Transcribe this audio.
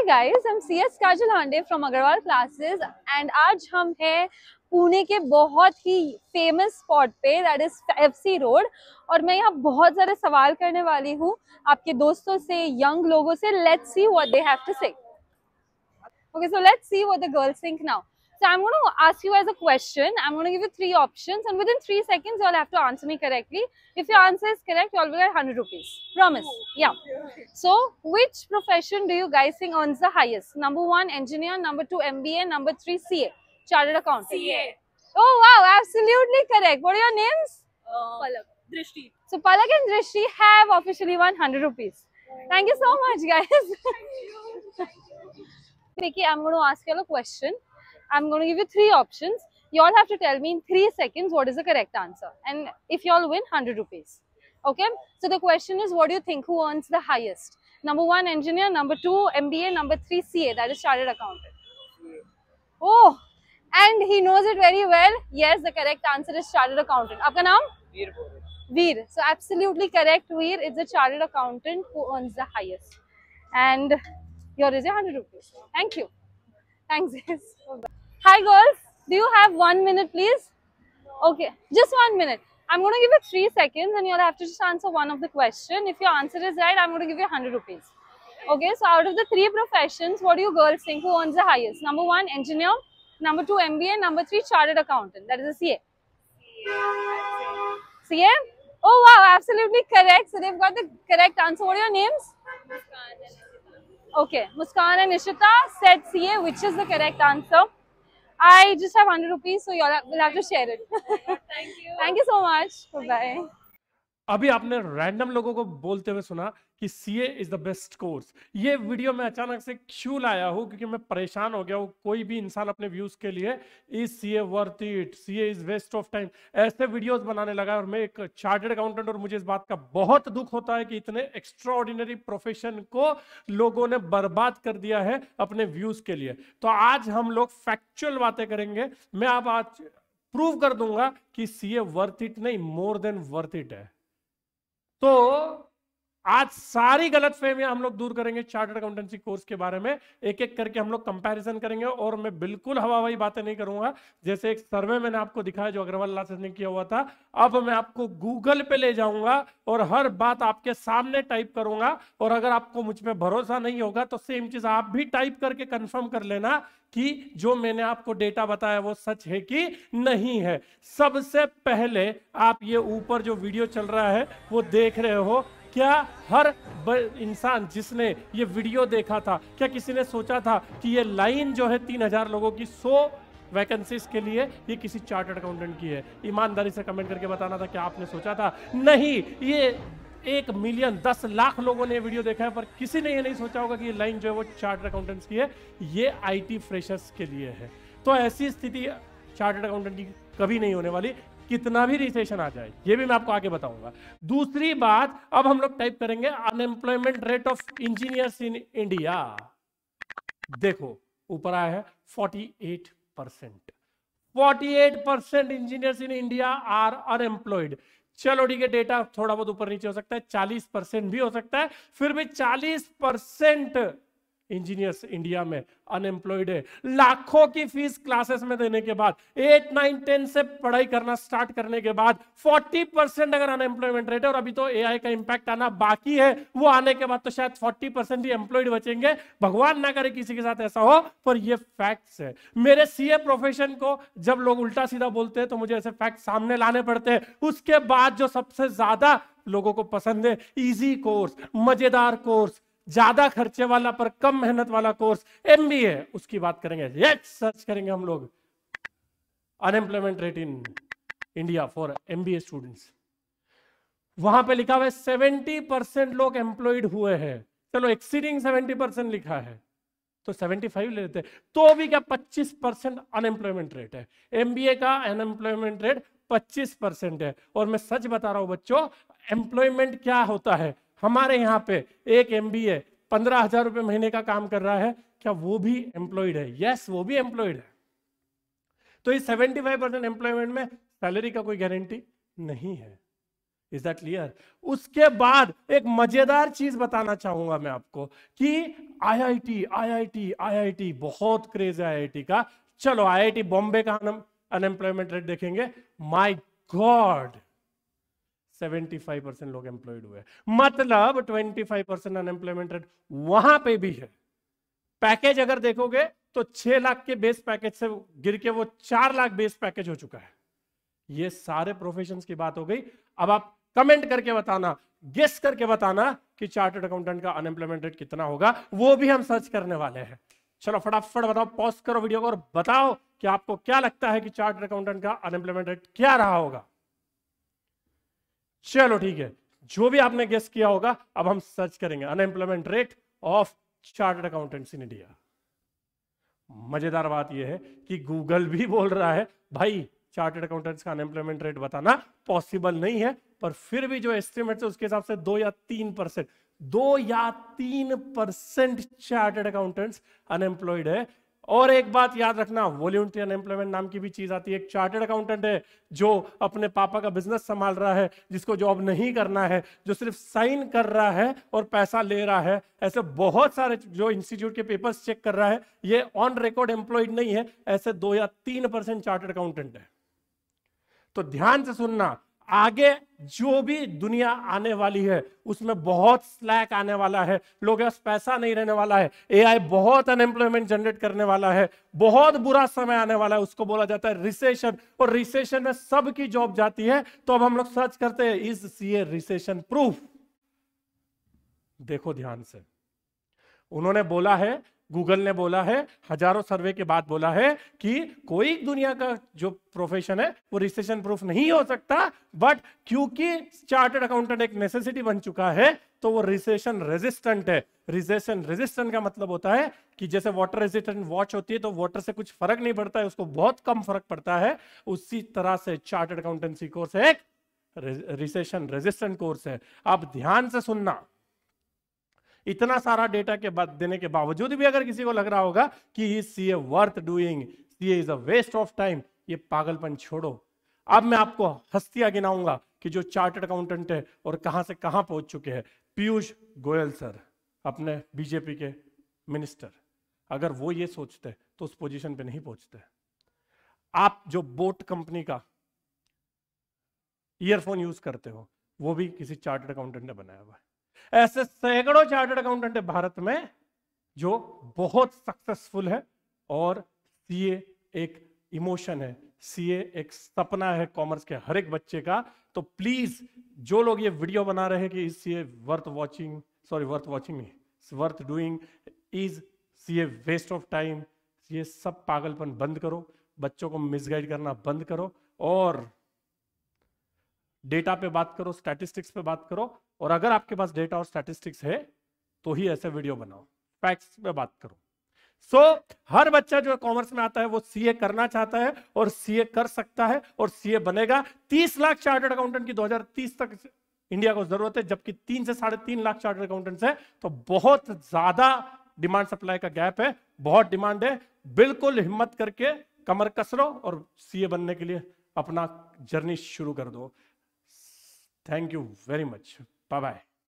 guys, I'm CS Kajal Hande from Agarwal Classes and आज हम हैं पुणे के बहुत ही फेमस स्पॉट पे, दैट इज FC रोड। और मैं यहाँ बहुत सारे सवाल करने वाली हूँ आपके दोस्तों से, यंग लोगों से। Let's see what they have to say. Okay, so let's see what the girls think now. So I'm going to ask you as a question. I'm going to give you 3 options and within 3 seconds you'll have to answer me correctly. If your answer is correct, you'll get 100 rupees. Promise. Yeah. So which profession do you guys think earns the highest? Number 1, engineer. Number 2, MBA. Number 3, CA. Chartered accountant. CA. Oh wow, absolutely correct. What are your names? Palak. Drishti. So Palak and Drishti have officially won 100 rupees. Thank you so much, guys. Vicky, I'm going to ask you a question. I'm going to give you 3 options. You all have to tell me in 3 seconds what is the correct answer. And if you all win, 100 rupees. Okay? So the question is, what do you think? Who earns the highest? Number 1, engineer. Number 2, MBA. Number 3, CA. That is chartered accountant. Oh, and he knows it very well. Yes, the correct answer is chartered accountant. Aapka naam? Veer. So absolutely correct, Veer. It's a chartered accountant who earns the highest. And here is your 100 rupees. Thank you. Thanks. Hi girls, do you have 1 minute please? Okay, just 1 minute. I'm going to give you 3 seconds and you'll have to just answer one of the question. If your answer is right, I'm going to give you 100 rupees. Okay, so out of the 3 professions, what do you girls think who earns the highest? Number 1, engineer. Number 2, MBA. Number 3, chartered accountant. That is a CA. CA? Oh wow, absolutely correct. So they've got the correct answer. What are your names? Okay, Muskan and Ishita said CA, which is the correct answer. I just have 100 rupees, so you all will have to share it. Thank you. Thank you so much. Bye-bye. अभी आपने random लोगों को बोलते हुए सुना कि CA is the best course. ये video मैं अचानक से क्यों लाया हूँ, क्योंकि मैं परेशान हो गया हूँ। कोई भी इंसान अपने व्यूज के लिए is CA worth it, CA is waste of time, ऐसे वीडियोस बनाने लगा। और मैं एक चार्टर्ड अकाउंटेंट और मुझे इस बात का बहुत दुख होता है कि इतने एक्स्ट्राऑर्डिनरी प्रोफेशन को लोगों ने बर्बाद कर दिया है अपने व्यूज के लिए। तो आज हम लोग फैक्चुअल बातें करेंगे। मैं आप आज प्रूव कर दूंगा कि सीए वर्थ इट नहीं, मोर देन वर्थ इट है। तो आज सारी गलतफहमियां हम लोग दूर करेंगे चार्टर्ड अकाउंटेंसी कोर्स के बारे में। एक एक करके हम लोग कंपैरिजन करेंगे और मैं बिल्कुल हवाई बातें नहीं करूंगा। जैसे एक सर्वे मैंने आपको दिखाया जो अग्रवाल क्लासेस ने किया हुआ था, अब मैं आपको गूगल पे ले जाऊंगा और हर बात आपके सामने टाइप करूंगा। और अगर आपको मुझ पे भरोसा नहीं होगा तो सेम चीज आप भी टाइप करके कंफर्म कर लेना कि जो मैंने आपको डेटा बताया वो सच है कि नहीं है। सबसे पहले आप ये ऊपर जो वीडियो चल रहा है वो देख रहे हो, क्या हर इंसान जिसने ये वीडियो देखा था, क्या किसी ने सोचा था कि ये लाइन जो है 3000 लोगों की 100 वैकेंसीज के लिए ये किसी चार्टर्ड अकाउंटेंट की है? ईमानदारी से कमेंट करके बताना था क्या आपने सोचा था? नहीं, ये 1 मिलियन 10 लाख लोगों ने वीडियो देखा है, पर किसी ने ये नहीं सोचा होगा कि ये लाइन जो है वो चार्टर्ड अकाउंटेंट्स की है, ये IT फ्रेशर्स के लिए है। तो ऐसी स्थिति चार्टर्ड अकाउंटेंट की कभी नहीं होने वाली, कितना भी रिसेशन आ जाए, ये भी मैं आपको आगे बताऊंगा। दूसरी बात, अब हम लोग टाइप करेंगे unemployment rate of engineers in India. देखो ऊपर आया है 48%। 48% engineers in India are unemployed. चलो ठीक है, डेटा थोड़ा बहुत ऊपर नीचे हो सकता है, 40% भी हो सकता है, फिर भी 40% इंजीनियर्स इंडिया में अनएम्प्लॉयड है। लाखों की फीस क्लासेस में देने के बाद, 8, 9, 10 से पढ़ाई करना स्टार्ट करने के बाद 40% अगर अनएम्प्लॉयमेंट रेट है, और अभी तो एआई का इंपैक्ट आना बाकी है, वो आने के बाद तो शायद 40% ही एम्प्लॉयड बचेंगे। भगवान ना करे किसी के साथ ऐसा हो, पर ये फैक्ट्स है। मेरे सीए प्रोफेशन को जब लोग उल्टा सीधा बोलते हैं तो मुझे ऐसे फैक्ट सामने लाने पड़ते हैं। उसके बाद जो सबसे ज्यादा लोगों को पसंद है, इजी कोर्स, मजेदार कोर्स, ज्यादा खर्चे वाला पर कम मेहनत वाला कोर्स, MBA, उसकी बात करेंगे। यस, सर्च करेंगे हम लोग unemployment rate in India for MBA students. वहां पे लिखा हुआ है 70% लोग एम्प्लॉयड हुए हैं। चलो एक्सीडिंग 70% लिखा है तो 75 ले लेते, तो भी क्या 25% अनएम्प्लॉयमेंट रेट है। MBA का अनएम्प्लॉयमेंट रेट 25% है। और मैं सच बता रहा हूं बच्चों, एम्प्लॉयमेंट क्या होता है। हमारे यहाँ पे एक MBA 15,000 रुपए महीने का काम कर रहा है, क्या वो भी एम्प्लॉयड है? यस, वो भी एम्प्लॉयड है। तो इस 75% एम्प्लॉयमेंट में सैलरी का कोई गारंटी नहीं है। Is that clear? उसके बाद एक मजेदार चीज बताना चाहूंगा मैं आपको कि आईआईटी बहुत क्रेज है आईआईटी का। चलो आईआईटी बॉम्बे का अनएम्प्लॉयमेंट रेट देखेंगे, माय गॉड 75% लोग एम्प्लॉयड हुए, मतलब 25% अनएम्प्लॉयमेंट रेट वहां पे भी है। पैकेज अगर देखोगे तो 6 लाख के बेस पैकेज से गिर के वो 4 लाख बेस पैकेज हो चुका है। ये सारे प्रोफेशंस की बात हो गई। अब आप कमेंट करके बताना, गेस करके बताना कि चार्टर्ड अकाउंटेंट का अनएम्प्लॉयमेंट रेट कितना होगा, वो भी हम सर्च करने वाले हैं। चलो फटाफट बताओ, पॉज करो वीडियो को और बताओ कि आपको क्या लगता है कि चार्टर्ड अकाउंटेंट का अनएम्प्लॉयमेंट रेट क्या रहा होगा। चलो ठीक है, जो भी आपने गेस किया होगा अब हम सर्च करेंगे unemployment rate of chartered accountants in India. मजेदार बात यह है कि गूगल भी बोल रहा है भाई चार्टर्ड अकाउंटेंट्स का अनएम्प्लॉयमेंट रेट बताना पॉसिबल नहीं है, पर फिर भी जो एस्टिमेट है उसके हिसाब से 2 या 3% चार्टर्ड अकाउंटेंट्स अनएम्प्लॉयड है। और एक बात याद रखना, वॉलंटरी अनएम्प्लॉयमेंट नाम की भी चीज आती है। एक चार्टर्ड अकाउंटेंट है जो अपने पापा का बिजनेस संभाल रहा है, जिसको जॉब नहीं करना है, जो सिर्फ साइन कर रहा है और पैसा ले रहा है। ऐसे बहुत सारे जो इंस्टीट्यूट के पेपर्स चेक कर रहा है, ये ऑन रिकॉर्ड एम्प्लॉयड नहीं है। ऐसे 2 या 3% चार्टर्ड अकाउंटेंट है। तो ध्यान से सुनना, आगे जो भी दुनिया आने वाली है उसमें बहुत स्लैक आने वाला है, लोगों के पास पैसा नहीं रहने वाला है, एआई बहुत अनएम्प्लॉयमेंट जनरेट करने वाला है, बहुत बुरा समय आने वाला है, उसको बोला जाता है रिसेशन, और रिसेशन में सबकी जॉब जाती है। तो अब हम लोग सर्च करते हैं इज सीए रिसेशन प्रूफ। देखो ध्यान से, उन्होंने बोला है, गूगल ने बोला है, हजारों सर्वे के बाद बोला है कि कोई दुनिया का जो प्रोफेशन है वो रिसेशन प्रूफ नहीं हो सकता, बट क्योंकि चार्टर्ड अकाउंटेंट एक नेसेसिटी बन चुका है तो वो रिसेशन रेजिस्टेंट है। रिसेशन रेजिस्टेंट का मतलब होता है कि जैसे वाटर रेजिस्टेंट वॉच होती है तो वाटर से कुछ फर्क नहीं पड़ता है, उसको बहुत कम फर्क पड़ता है, उसी तरह से चार्टर्ड अकाउंटेंसी कोर्स एक रिसेशन रेजिस्टेंट कोर्स है। आप ध्यान से सुनना, इतना सारा डेटा के बाद देने के बावजूद भी अगर किसी को लग रहा होगा कि CA worth doing, CA is a waste of time, ये पागलपन छोड़ो। अब मैं आपको हस्तियां गिनाऊंगा कि जो चार्टर्ड अकाउंटेंट है और कहां से कहां पहुंच चुके हैं। पीयूष गोयल सर, अपने बीजेपी के मिनिस्टर, अगर वो ये सोचते तो उस पोजीशन पे नहीं पहुंचते। आप जो बोट कंपनी का ईयरफोन यूज करते हो वो भी किसी चार्टर्ड अकाउंटेंट ने बनाया हुआ है। ऐसे सैकड़ों चार्टर्ड अकाउंटेंट है भारत में जो बहुत सक्सेसफुल है, और सीए एक इमोशन है, सीए एक सपना है कॉमर्स के हर एक बच्चे का। तो प्लीज जो लोग ये वीडियो बना रहे हैं कि CA worth watching, sorry worth watching नहीं, worth doing, is CA waste of time, ये सब पागलपन बंद करो, बच्चों को मिसगाइड करना बंद करो, और डेटा पे बात करो, स्टैटिस्टिक्स पे बात करो। और अगर आपके पास डेटा और स्टैटिस्टिक्स है तो ही ऐसे वीडियो बनाओ, फैक्ट्स पे बात करो। हर बच्चा जो कॉमर्स में आता है वो सीए करना चाहता है और सीए कर सकता है और सीए बनेगा। 30 लाख चार्टर्ड अकाउंटेंट की 2030 तक इंडिया को जरूरत है, जबकि 3 से 3.5 लाख चार्टर्ड अकाउंटेंट्स है। तो बहुत ज्यादा डिमांड सप्लाई का गैप है, बहुत डिमांड है। बिल्कुल हिम्मत करके कमर कस लो और सीए बनने के लिए अपना जर्नी शुरू कर दो। Thank you very much, bye bye.